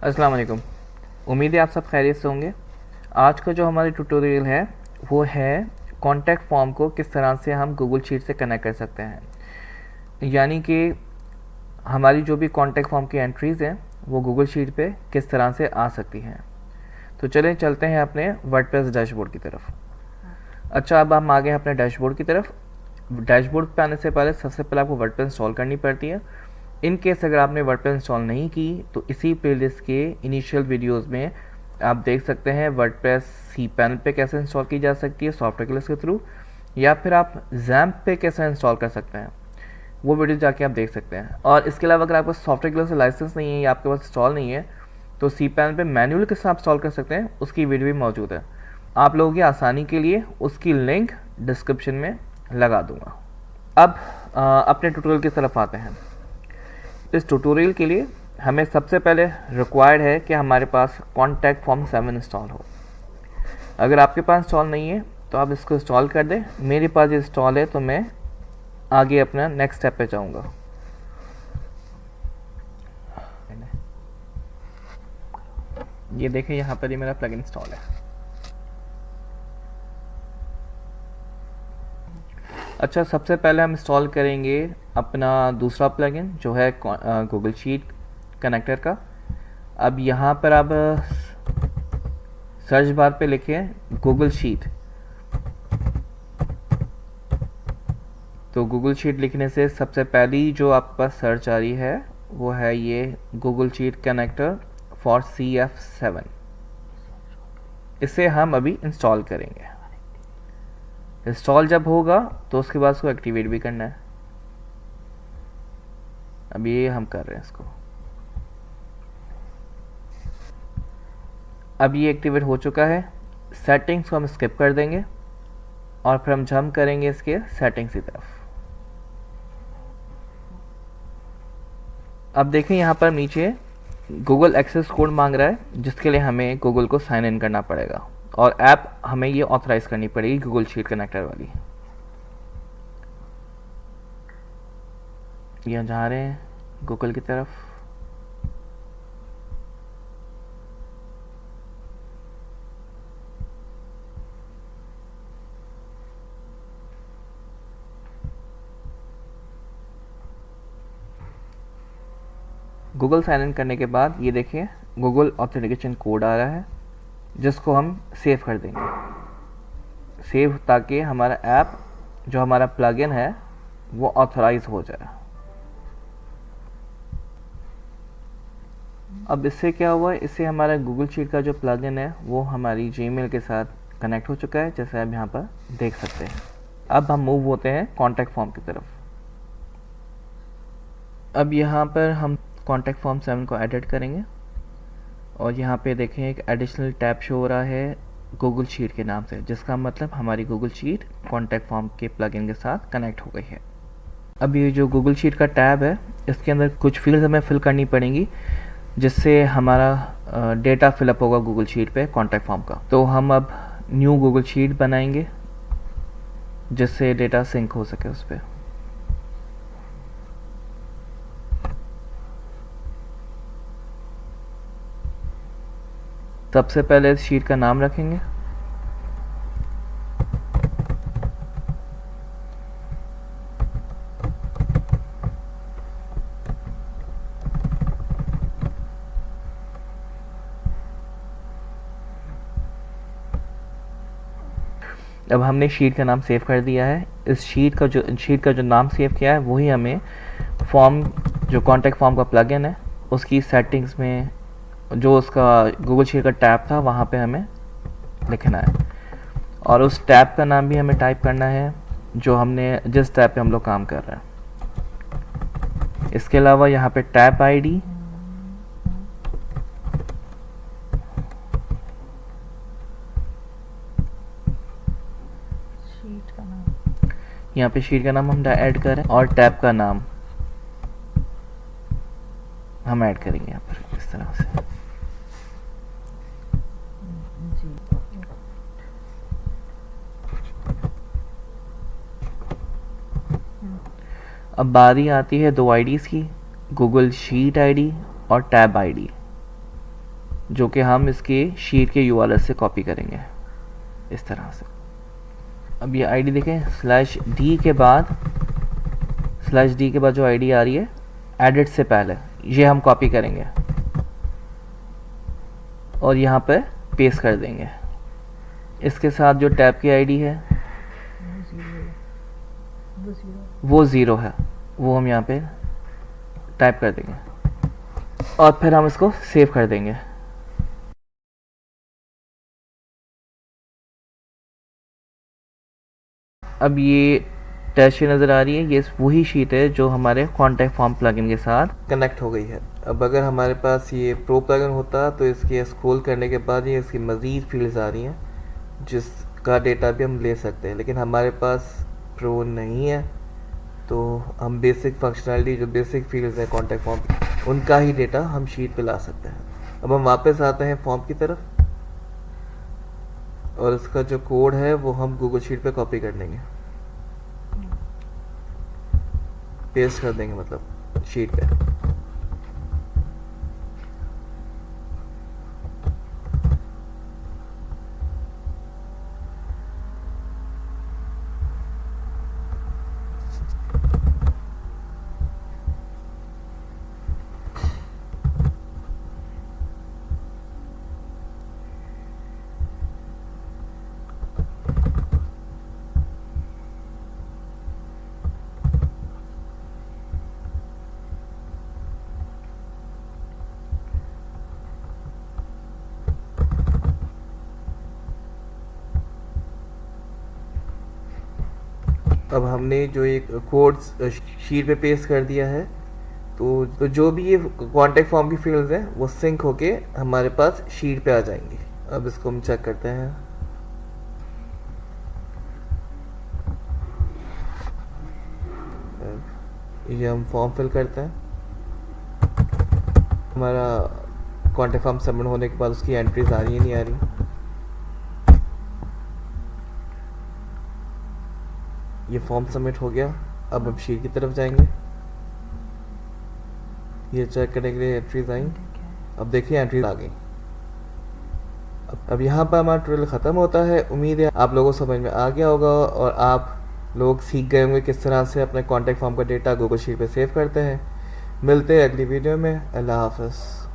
अस्सलाम वालेकुम। उम्मीद है आप सब खैरियत से होंगे। आज का जो हमारी ट्यूटोरियल है वो है कॉन्टैक्ट फॉर्म को किस तरह से हम गूगल शीट से कनेक्ट कर सकते हैं, यानी कि हमारी जो भी कॉन्टैक्ट फॉर्म की एंट्रीज़ हैं वो गूगल शीट पे किस तरह से आ सकती हैं। तो चलें चलते हैं अपने वर्डप्रेस डैशबोर्ड की तरफ। अच्छा, अब हम आ गए अपने डैशबोर्ड की तरफ। डैशबोर्ड पे आने से पहले सबसे पहले आपको वर्डप्रेस इंस्टॉल करनी पड़ती है। इन केस अगर आपने वर्डप्रेस इंस्टॉल नहीं की तो इसी प्लेलिस्ट के इनिशियल वीडियोस में आप देख सकते हैं वर्डप्रेस cPanel पे कैसे इंस्टॉल की जा सकती है सॉफ्टवेयर क्लास के थ्रू, या फिर आप XAMPP पे कैसे इंस्टॉल कर सकते हैं, वो वीडियो जाके आप देख सकते हैं। और इसके अलावा अगर आपका सॉफ्टवेयर क्लास लाइसेंस नहीं है या आपके पास इंस्टॉल नहीं है तो cPanel पे मैनुअल के साथ इंस्टॉल कर सकते हैं, उसकी वीडियो भी मौजूद है। आप लोगों की आसानी के लिए उसकी लिंक डिस्क्रिप्शन में लगा दूंगा। अब अपने ट्यूटोरियल की तरफ आते हैं। इस ट्यूटोरियल के लिए हमें सबसे पहले रिक्वायर्ड है कि हमारे पास कॉन्टैक्ट फॉर्म 7 इंस्टॉल हो। अगर आपके पास इंस्टॉल नहीं है तो आप इसको इंस्टॉल कर दें। मेरे पास ये इंस्टॉल है तो मैं आगे अपना नेक्स्ट स्टेप पे जाऊंगा। ये देखें, यहाँ पर ही मेरा प्लगइन इंस्टॉल है। अच्छा, सबसे पहले हम इंस्टॉल करेंगे अपना दूसरा प्लगइन जो है गूगल शीट कनेक्टर का। अब यहाँ पर आप सर्च बार पे लिखें गूगल शीट, तो गूगल शीट लिखने से सबसे पहली जो आपके पास सर्च आ रही है वो है ये Google sheet connector for CF7। इसे हम अभी इंस्टॉल करेंगे। इंस्टॉल जब होगा तो उसके बाद उसको एक्टिवेट भी करना है। अब ये हम कर रहे हैं इसको। अब ये एक्टिवेट हो चुका है। सेटिंग्स को हम स्किप कर देंगे और फिर हम जंप करेंगे इसके सेटिंग्स की तरफ। अब देखें यहाँ पर नीचे गूगल एक्सेस कोड मांग रहा है, जिसके लिए हमें गूगल को साइन इन करना पड़ेगा और ऐप हमें ये ऑथराइज करनी पड़ेगी गूगल शीट कनेक्टर वाली। यहाँ जा रहे हैं गूगल की तरफ। गूगल साइन इन करने के बाद ये देखिए गूगल ऑथेंटिकेशन कोड आ रहा है, जिसको हम सेव कर देंगे। सेव ताकि हमारा ऐप जो हमारा प्लगइन है वो ऑथराइज हो जाए। अब इससे क्या हुआ, इससे हमारा गूगल शीट का जो प्लगइन है वो हमारी जीमेल के साथ कनेक्ट हो चुका है, जैसे आप यहाँ पर देख सकते हैं। अब हम मूव होते हैं कॉन्टैक्ट फॉर्म की तरफ। अब यहाँ पर हम कॉन्टैक्ट फॉर्म 7 को एडिट करेंगे और यहाँ पे देखें एक एडिशनल टैब शो हो रहा है गूगल शीट के नाम से, जिसका मतलब हमारी गूगल शीट कॉन्टैक्ट फॉर्म के प्लगइन के साथ कनेक्ट हो गई है। अब ये जो गूगल शीट का टैब है इसके अंदर कुछ फील्ड्स हमें फिल करनी पड़ेंगी, जिससे हमारा डेटा फिलअप होगा गूगल शीट पे कॉन्टैक्ट फॉर्म का। तो हम अब न्यू गूगल शीट बनाएंगे जिससे डेटा सिंक हो सके उस पर। सबसे पहले इस शीट का नाम रखेंगे। अब हमने शीट का नाम सेव कर दिया है। इस शीट का जो नाम सेव किया है वही हमें फॉर्म जो कॉन्टैक्ट फॉर्म का प्लगइन है उसकी सेटिंग्स में जो उसका गूगल शीट का टैब था वहाँ पे हमें लिखना है, और उस टैब का नाम भी हमें टाइप करना है जो हमने जिस टैब पे हम लोग काम कर रहे हैं। इसके अलावा यहाँ पे टैब आईडी, यहाँ पे शीट का नाम हम ऐड करें और टैब का नाम हम ऐड करेंगे यहाँ पर इस तरह से। अब बारी आती है दो आईडीज़ की, गूगल शीट आईडी और टैब आईडी। जो कि हम इसकी शीट के यूआरएल से कॉपी करेंगे इस तरह से। अब ये आईडी देखें, /d के बाद जो आईडी आ रही है एडिट से पहले, ये हम कॉपी करेंगे और यहाँ पे पेस्ट कर देंगे। इसके साथ जो टैब की आईडी है वो 0 है, वो हम यहाँ पे टाइप कर देंगे और फिर हम इसको सेव कर देंगे। अब ये टैच नज़र आ रही है, ये वही शीट है जो हमारे कॉन्टैक्ट फॉर्म प्लगइन के साथ कनेक्ट हो गई है। अब अगर हमारे पास ये प्रो प्लगइन होता तो इसके स्क्रॉल करने के बाद ये इसकी मज़ीद फील्ड्स आ रही हैं जिसका डेटा भी हम ले सकते हैं, लेकिन हमारे पास प्रो नहीं है तो हम बेसिक फंक्शनैलिटी, जो बेसिक फील्ड्स हैं कॉन्टैक्ट फॉर्म, उनका ही डेटा हम शीट पे ला सकते हैं। अब हम वापस आते हैं फॉर्म की तरफ और इसका जो कोड है वो हम गूगल शीट पे कॉपी कर लेंगे, पेस्ट कर देंगे मतलब शीट पे। अब हमने जो एक कोड शीट पे पेस्ट कर दिया है तो जो भी ये कॉन्टैक्ट फॉर्म की फील्ड्स हैं वो सिंक होके हमारे पास शीट पे आ जाएंगी। अब इसको हम चेक करते हैं। ये हम फॉर्म फिल करते हैं, हमारा कॉन्टैक्ट फॉर्म सबमिट होने के बाद उसकी एंट्रीज आ रही है नहीं आ रही। ये फॉर्म सबमिट हो गया। अब हम शीट की तरफ जाएंगे, ये चेक करने के लिए एंट्रीज आई। अब देखिए एंट्रीज आ गई। अब यहाँ पर हमारा ट्यूटोरियल ख़त्म होता है। उम्मीद है आप लोगों को समझ में आ गया होगा और आप लोग सीख गए होंगे किस तरह से अपने कॉन्टैक्ट फॉर्म का डेटा गूगल शीट पे सेव करते हैं। मिलते हैं अगली वीडियो में। अल्लाह हाफ़िज़।